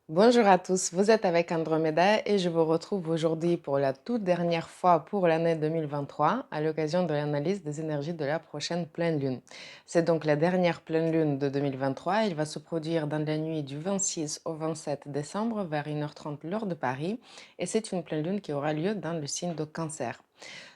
Bonjour à tous, vous êtes avec Andromeda et je vous retrouve aujourd'hui pour la toute dernière fois pour l'année 2023 à l'occasion de l'analyse des énergies de la prochaine pleine lune. C'est donc la dernière pleine lune de 2023, il va se produire dans la nuit du 26 au 27 décembre vers 1h30 l'heure de Paris et c'est une pleine lune qui aura lieu dans le signe de Cancer.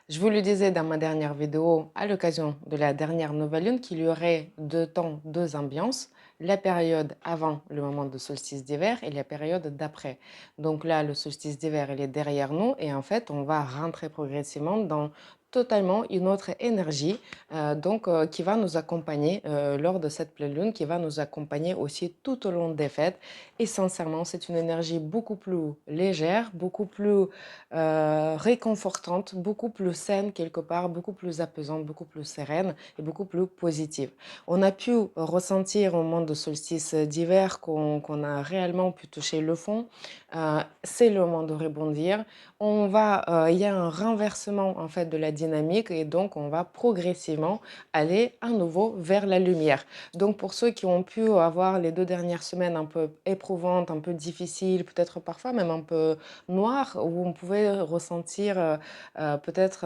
Je vous le disais dans ma dernière vidéo, à l'occasion de la dernière nouvelle lune, qu'il y aurait deux temps, deux ambiances, la période avant le moment de solstice d'hiver et la période d'après. Donc là, le solstice d'hiver, il est derrière nous et en fait, on va rentrer progressivement dans totalement une autre énergie qui va nous accompagner lors de cette pleine lune, qui va nous accompagner aussi tout au long des fêtes. Et sincèrement, c'est une énergie beaucoup plus légère, beaucoup plus réconfortante, beaucoup plus saine quelque part, beaucoup plus apaisante, beaucoup plus sereine et beaucoup plus positive. On a pu ressentir au moment de solstice d'hiver qu'on a réellement pu toucher le fond. C'est le moment de rebondir. Il y a un renversement en fait de la dynamique et donc on va progressivement aller à nouveau vers la lumière. Donc pour ceux qui ont pu avoir les 2 dernières semaines un peu éprouvantes, un peu difficiles, peut-être parfois même un peu noires, où on pouvait ressentir peut-être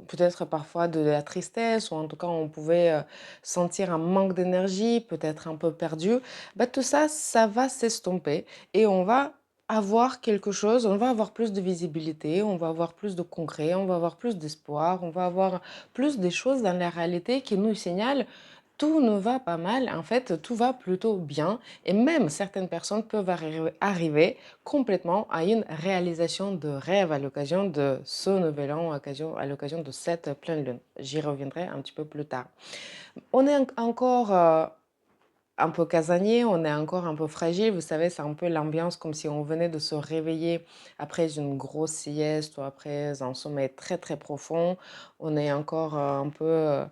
peut-être parfois de la tristesse, ou en tout cas on pouvait sentir un manque d'énergie, peut-être un peu perdu, bah, tout ça, ça va s'estomper et on va avoir quelque chose, on va avoir plus de visibilité, on va avoir plus de concret, on va avoir plus d'espoir, on va avoir plus des choses dans la réalité qui nous signalent tout ne va pas mal, en fait, tout va plutôt bien. Et même certaines personnes peuvent arriver complètement à une réalisation de rêve à l'occasion de ce nouvel an, à l'occasion de cette pleine lune. J'y reviendrai un petit peu plus tard. On est encore un peu casanier, on est encore un peu fragile. Vous savez, c'est un peu l'ambiance comme si on venait de se réveiller après une grosse sieste ou après un sommeil très très profond. On est encore un peu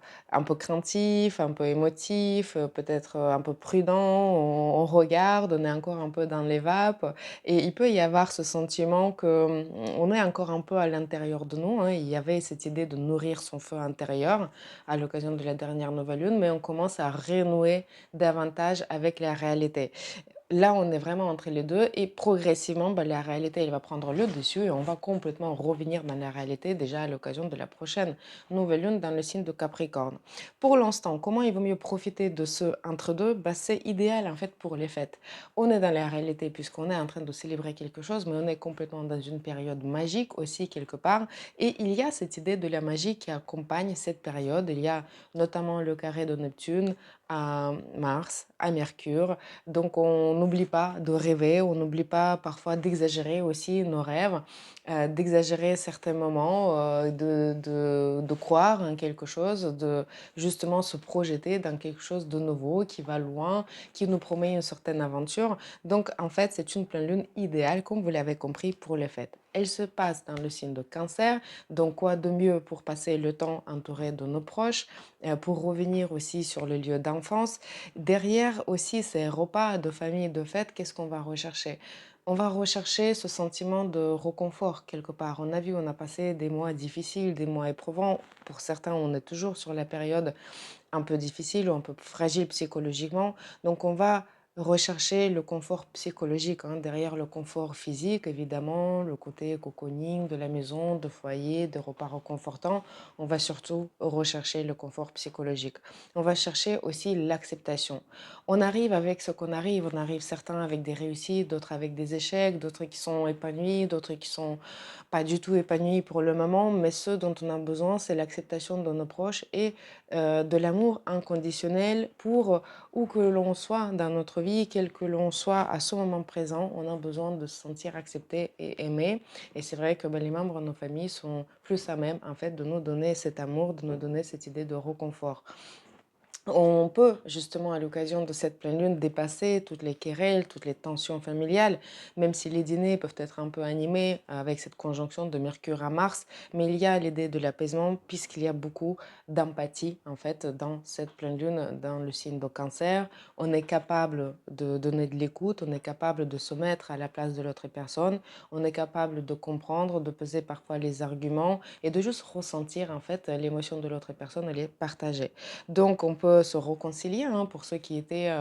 craintif, un peu émotif, peut-être un peu prudent. On regarde, on est encore un peu dans les vapes. Et il peut y avoir ce sentiment que on est encore un peu à l'intérieur de nous, hein. Il y avait cette idée de nourrir son feu intérieur à l'occasion de la dernière nouvelle lune, mais on commence à renouer davantage avec la réalité. Là, on est vraiment entre les deux et progressivement, bah, la réalité, elle va prendre le dessus et on va complètement revenir dans la réalité déjà à l'occasion de la prochaine nouvelle lune dans le signe de Capricorne. Pour l'instant, comment il vaut mieux profiter de ce entre-deux? Bah, c'est idéal en fait pour les fêtes. On est dans la réalité puisqu'on est en train de célébrer quelque chose, mais on est complètement dans une période magique aussi quelque part. Et il y a cette idée de la magie qui accompagne cette période. Il y a notamment le carré de Neptune à Mars, à Mercure. Donc on n'oublie pas de rêver, on n'oublie pas parfois d'exagérer aussi nos rêves, d'exagérer certains moments, de croire en quelque chose, de justement se projeter dans quelque chose de nouveau qui va loin, qui nous promet une certaine aventure. Donc en fait, c'est une pleine lune idéale, comme vous l'avez compris, pour les fêtes. Elle se passe dans le signe de Cancer, donc quoi de mieux pour passer le temps entouré de nos proches, pour revenir aussi sur le lieu d'enfance. Derrière aussi ces repas de famille, de fête, qu'est-ce qu'on va rechercher? On va rechercher ce sentiment de réconfort quelque part. On a vu, on a passé des mois difficiles, des mois éprouvants. Pour certains, on est toujours sur la période un peu difficile ou un peu fragile psychologiquement. Donc on va rechercher le confort psychologique, hein, derrière le confort physique, évidemment, le côté cocooning de la maison, de foyer, de repas réconfortants. On va surtout rechercher le confort psychologique. On va chercher aussi l'acceptation. On arrive avec ce qu'on arrive. On arrive certains avec des réussites, d'autres avec des échecs, d'autres qui sont épanouis, d'autres qui sont pas du tout épanouis pour le moment. Mais ce dont on a besoin, c'est l'acceptation de nos proches et de l'amour inconditionnel pour où que l'on soit dans notre vie, quel que l'on soit à ce moment présent, on a besoin de se sentir accepté et aimé. Et c'est vrai que ben, les membres de nos familles sont plus à même en fait de nous donner cet amour, de nous donner cette idée de réconfort. On peut justement à l'occasion de cette pleine lune dépasser toutes les querelles, toutes les tensions familiales, même si les dîners peuvent être un peu animés avec cette conjonction de Mercure à Mars, mais il y a l'idée de l'apaisement puisqu'il y a beaucoup d'empathie en fait dans cette pleine lune, dans le signe de Cancer. On est capable de donner de l'écoute, on est capable de se mettre à la place de l'autre personne, on est capable de comprendre, de peser parfois les arguments et de juste ressentir en fait l'émotion de l'autre personne et les partager. Donc on peut peut se réconcilier, hein, pour ceux qui étaient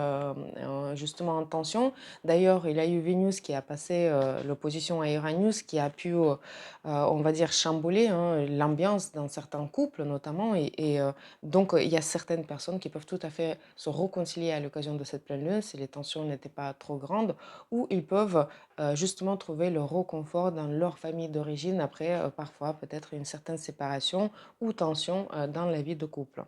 justement en tension. D'ailleurs, il y a eu Vénus qui a passé l'opposition à Uranus, qui a pu, on va dire, chambouler, hein, l'ambiance dans certains couples notamment. Donc, il y a certaines personnes qui peuvent tout à fait se réconcilier à l'occasion de cette pleine lune si les tensions n'étaient pas trop grandes, ou ils peuvent justement trouver le réconfort dans leur famille d'origine après parfois peut-être une certaine séparation ou tension dans la vie de couple.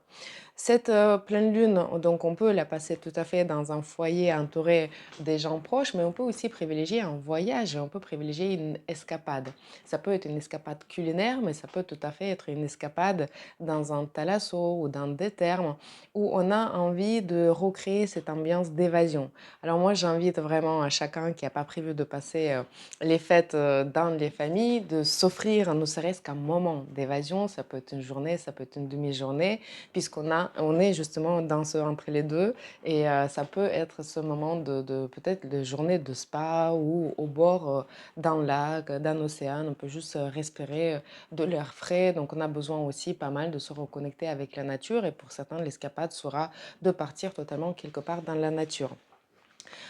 Cette pleine lune, donc on peut la passer tout à fait dans un foyer entouré des gens proches, mais on peut aussi privilégier un voyage, on peut privilégier une escapade. Ça peut être une escapade culinaire, mais ça peut tout à fait être une escapade dans un thalasso ou dans des thermes où on a envie de recréer cette ambiance d'évasion. Alors moi, j'invite vraiment à chacun qui n'a pas prévu de passer les fêtes dans les familles de s'offrir ne serait-ce qu'un moment d'évasion. Ça peut être une journée, ça peut être une demi-journée on est justement dans ce entre les deux et ça peut être ce moment de peut-être de journée de spa ou au bord d'un lac, d'un océan, on peut juste respirer de l'air frais, donc on a besoin aussi pas mal de se reconnecter avec la nature et pour certains l'escapade sera de partir totalement quelque part dans la nature.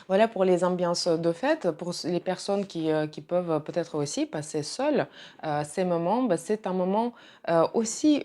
Voilà pour les ambiances de fête. Pour les personnes qui peuvent peut-être aussi passer seules ces moments, bah, c'est un moment aussi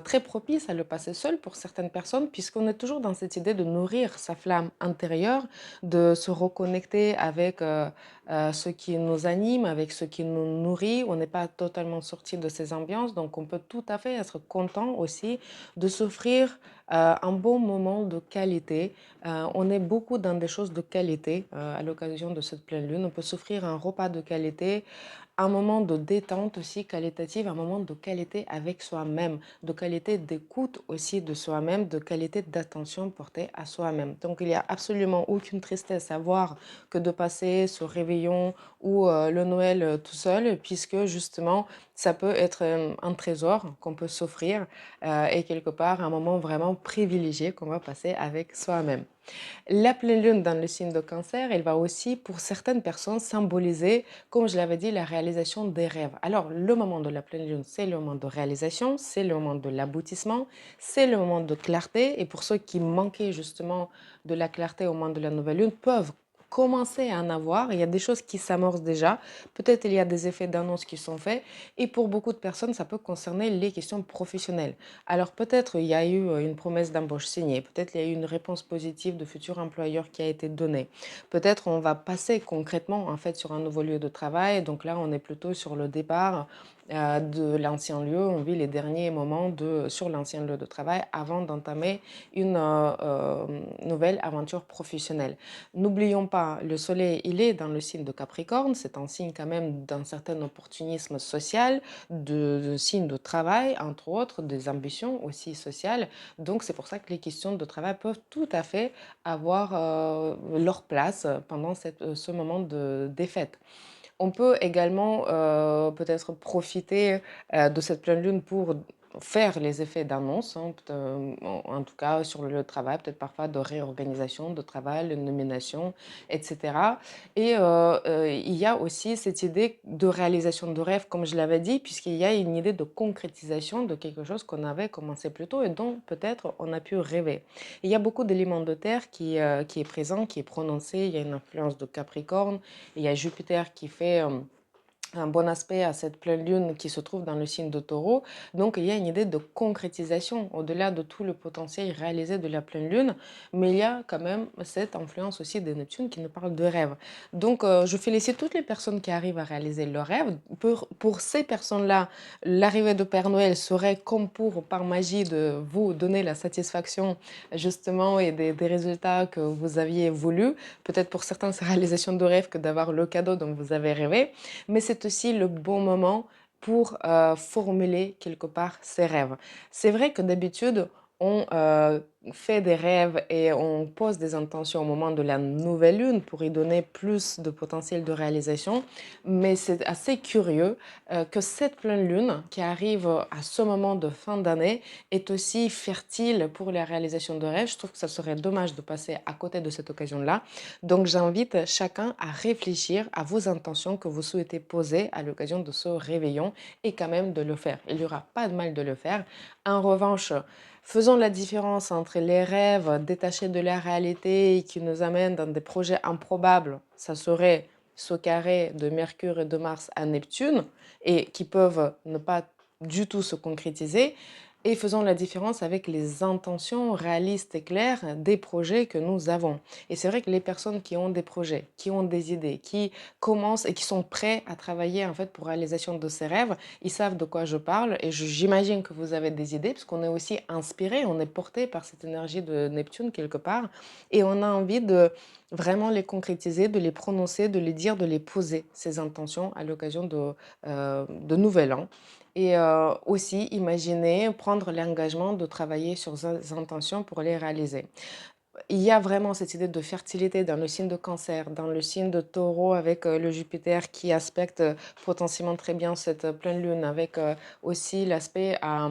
très propice à le passer seul pour certaines personnes, puisqu'on est toujours dans cette idée de nourrir sa flamme intérieure, de se reconnecter avec ce qui nous anime, avec ce qui nous nourrit. On n'est pas totalement sorti de ces ambiances, donc on peut tout à fait être content aussi de s'offrir un bon moment de qualité. On est beaucoup dans des choses de qualité à l'occasion de cette pleine lune. On peut s'offrir un repas de qualité, un moment de détente aussi qualitative, un moment de qualité avec soi-même, de qualité d'écoute aussi de soi-même, de qualité d'attention portée à soi-même. Donc il n'y a absolument aucune tristesse à voir que de passer ce réveillon ou le Noël tout seul, puisque justement ça peut être un trésor qu'on peut s'offrir et quelque part un moment vraiment privilégié qu'on va passer avec soi-même. La pleine lune dans le signe de cancer, elle va aussi, pour certaines personnes, symboliser, comme je l'avais dit, la réalisation des rêves. Alors, le moment de la pleine lune, c'est le moment de réalisation, c'est le moment de l'aboutissement, c'est le moment de clarté. Et pour ceux qui manquaient justement de la clarté au moment de la nouvelle lune, peuvent commencer à en avoir. Il y a des choses qui s'amorcent déjà. Peut-être il y a des effets d'annonce qui sont faits. Et pour beaucoup de personnes, ça peut concerner les questions professionnelles. Alors peut-être il y a eu une promesse d'embauche signée, peut-être il y a eu une réponse positive de futur employeur qui a été donnée. Peut-être on va passer concrètement en fait sur un nouveau lieu de travail. Donc là, on est plutôt sur le départ de l'ancien lieu. On vit les derniers moments sur l'ancien lieu de travail avant d'entamer une nouvelle aventure professionnelle. N'oublions pas, le soleil, il est dans le signe de Capricorne. C'est un signe quand même d'un certain opportunisme social, de signes de travail, entre autres, des ambitions aussi sociales. Donc, c'est pour ça que les questions de travail peuvent tout à fait avoir leur place pendant ce moment des fêtes. On peut également peut-être profiter de cette pleine lune pour faire les effets d'annonce, hein, en tout cas sur le travail, peut-être parfois de réorganisation de travail, de nomination, etc. Et il y a aussi cette idée de réalisation de rêve, comme je l'avais dit, puisqu'il y a une idée de concrétisation de quelque chose qu'on avait commencé plus tôt et dont peut-être on a pu rêver. Il y a beaucoup d'éléments de terre qui est présent, qui est prononcé. Il y a une influence de Capricorne. Il y a Jupiter qui fait un bon aspect à cette pleine lune qui se trouve dans le signe de Taureau. Donc il y a une idée de concrétisation au-delà de tout le potentiel réalisé de la pleine lune, mais il y a quand même cette influence aussi de Neptune qui nous parle de rêve. Donc je félicite toutes les personnes qui arrivent à réaliser leurs rêves. Pour ces personnes-là, l'arrivée de Père Noël serait comme pour par magie de vous donner la satisfaction justement et des résultats que vous aviez voulu. Peut-être pour certains, c'est réalisation de rêve que d'avoir le cadeau dont vous avez rêvé, mais c'est aussi le bon moment pour formuler quelque part ses rêves. C'est vrai que d'habitude, on fait des rêves et on pose des intentions au moment de la nouvelle lune pour y donner plus de potentiel de réalisation, mais c'est assez curieux que cette pleine lune qui arrive à ce moment de fin d'année est aussi fertile pour la réalisation de rêves. Je trouve que ça serait dommage de passer à côté de cette occasion-là. Donc j'invite chacun à réfléchir à vos intentions que vous souhaitez poser à l'occasion de ce réveillon et quand même de le faire. Il n'y aura pas de mal de le faire. En revanche, Faisons la différence entre les rêves détachés de la réalité et qui nous amènent dans des projets improbables, ça serait ce carré de Mercure et de Mars à Neptune, et qui peuvent ne pas du tout se concrétiser, et faisons la différence avec les intentions réalistes et claires des projets que nous avons. Et c'est vrai que les personnes qui ont des projets, qui ont des idées, qui commencent et qui sont prêts à travailler en fait pour la réalisation de ces rêves, ils savent de quoi je parle, et j'imagine que vous avez des idées parce qu'on est aussi inspiré, on est porté par cette énergie de Neptune quelque part, et on a envie de vraiment les concrétiser, de les prononcer, de les dire, de les poser, ces intentions à l'occasion de Nouvel An. Et aussi, imaginer, prendre l'engagement de travailler sur ces intentions pour les réaliser. Il y a vraiment cette idée de fertilité dans le signe de Cancer, dans le signe de Taureau avec le Jupiter qui aspecte potentiellement très bien cette pleine lune, avec aussi l'aspect à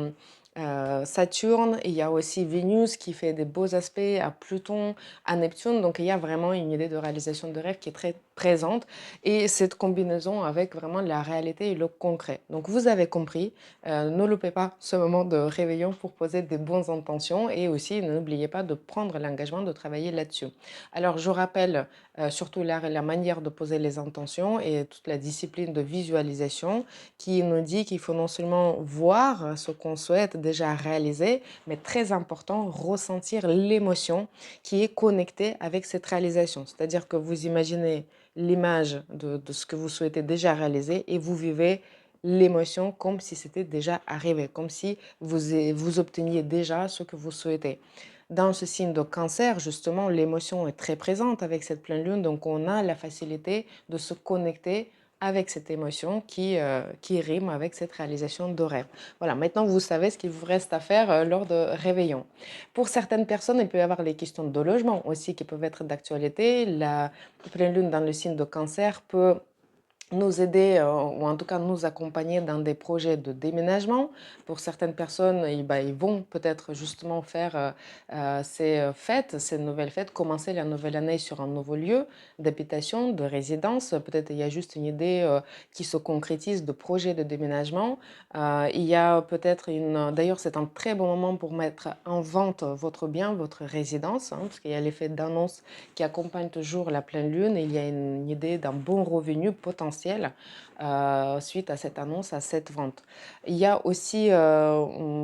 Saturne. Il y a aussi Vénus qui fait des beaux aspects à Pluton, à Neptune. Donc il y a vraiment une idée de réalisation de rêve qui est très présente, et cette combinaison avec vraiment la réalité et le concret. Donc vous avez compris, ne loupez pas ce moment de réveillon pour poser des bonnes intentions, et aussi n'oubliez pas de prendre l'engagement de travailler là-dessus. Alors je rappelle surtout la manière de poser les intentions et toute la discipline de visualisation qui nous dit qu'il faut non seulement voir ce qu'on souhaite déjà réaliser, mais très important, ressentir l'émotion qui est connectée avec cette réalisation. C'est-à-dire que vous imaginez l'image de ce que vous souhaitez déjà réaliser et vous vivez l'émotion comme si c'était déjà arrivé, comme si vous obteniez déjà ce que vous souhaitez. Dans ce signe de Cancer, justement, l'émotion est très présente avec cette pleine lune, donc on a la facilité de se connecter avec cette émotion qui rime avec cette réalisation de rêve. Voilà, maintenant vous savez ce qu'il vous reste à faire lors de réveillon. Pour certaines personnes, il peut y avoir les questions de logement aussi qui peuvent être d'actualité. La pleine lune dans le signe de Cancer peut nous aider ou en tout cas nous accompagner dans des projets de déménagement. Pour certaines personnes, ils vont peut-être justement faire ces fêtes, ces nouvelles fêtes, commencer la nouvelle année sur un nouveau lieu d'habitation, de résidence. Peut-être il y a juste une idée qui se concrétise de projet de déménagement. Il y a peut-être D'ailleurs, c'est un très bon moment pour mettre en vente votre bien, votre résidence, hein, parce qu'il y a l'effet d'annonce qui accompagne toujours la pleine lune, et il y a une idée d'un bon revenu potentiel suite à cette annonce, à cette vente. Il y a aussi,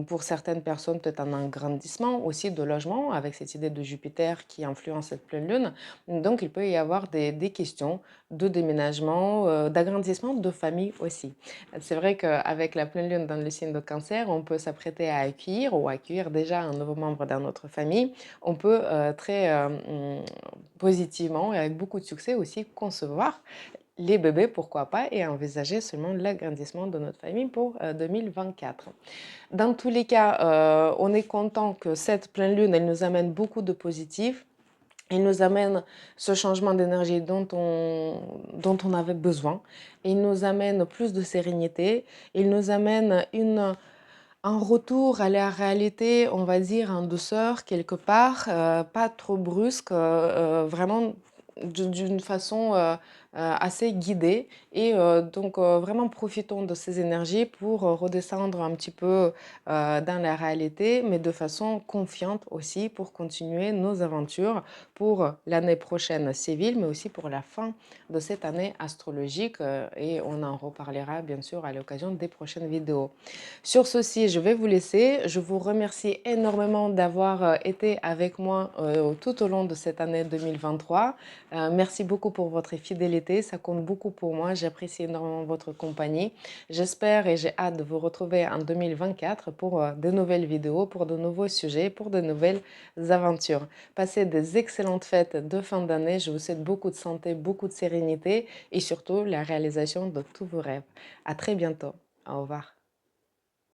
pour certaines personnes, peut-être un agrandissement aussi de logement avec cette idée de Jupiter qui influence cette pleine lune. Donc, il peut y avoir des questions de déménagement, d'agrandissement de famille aussi. C'est vrai qu'avec la pleine lune dans le signe de Cancer, on peut s'apprêter à accueillir ou accueillir déjà un nouveau membre dans notre famille. On peut très positivement et avec beaucoup de succès aussi concevoir les bébés, pourquoi pas, et envisager seulement l'agrandissement de notre famille pour 2024. Dans tous les cas, on est content que cette pleine lune, elle nous amène beaucoup de positif. Elle nous amène ce changement d'énergie dont on avait besoin. Il nous amène plus de sérénité. Il nous amène un retour à la réalité, on va dire en douceur quelque part, pas trop brusque, vraiment d'une façon assez guidée. Et donc vraiment profitons de ces énergies pour redescendre un petit peu dans la réalité, mais de façon confiante aussi pour continuer nos aventures pour l'année prochaine civile, mais aussi pour la fin de cette année astrologique. Et on en reparlera bien sûr à l'occasion des prochaines vidéos. Sur ceci, je vais vous laisser. Je vous remercie énormément d'avoir été avec moi tout au long de cette année 2023. Merci beaucoup pour votre fidélité, ça compte beaucoup pour moi. J'apprécie énormément votre compagnie. J'espère et j'ai hâte de vous retrouver en 2024 pour de nouvelles vidéos, pour de nouveaux sujets, pour de nouvelles aventures. Passez des excellentes fêtes de fin d'année. Je vous souhaite beaucoup de santé, beaucoup de sérénité et surtout la réalisation de tous vos rêves. À très bientôt. Au revoir.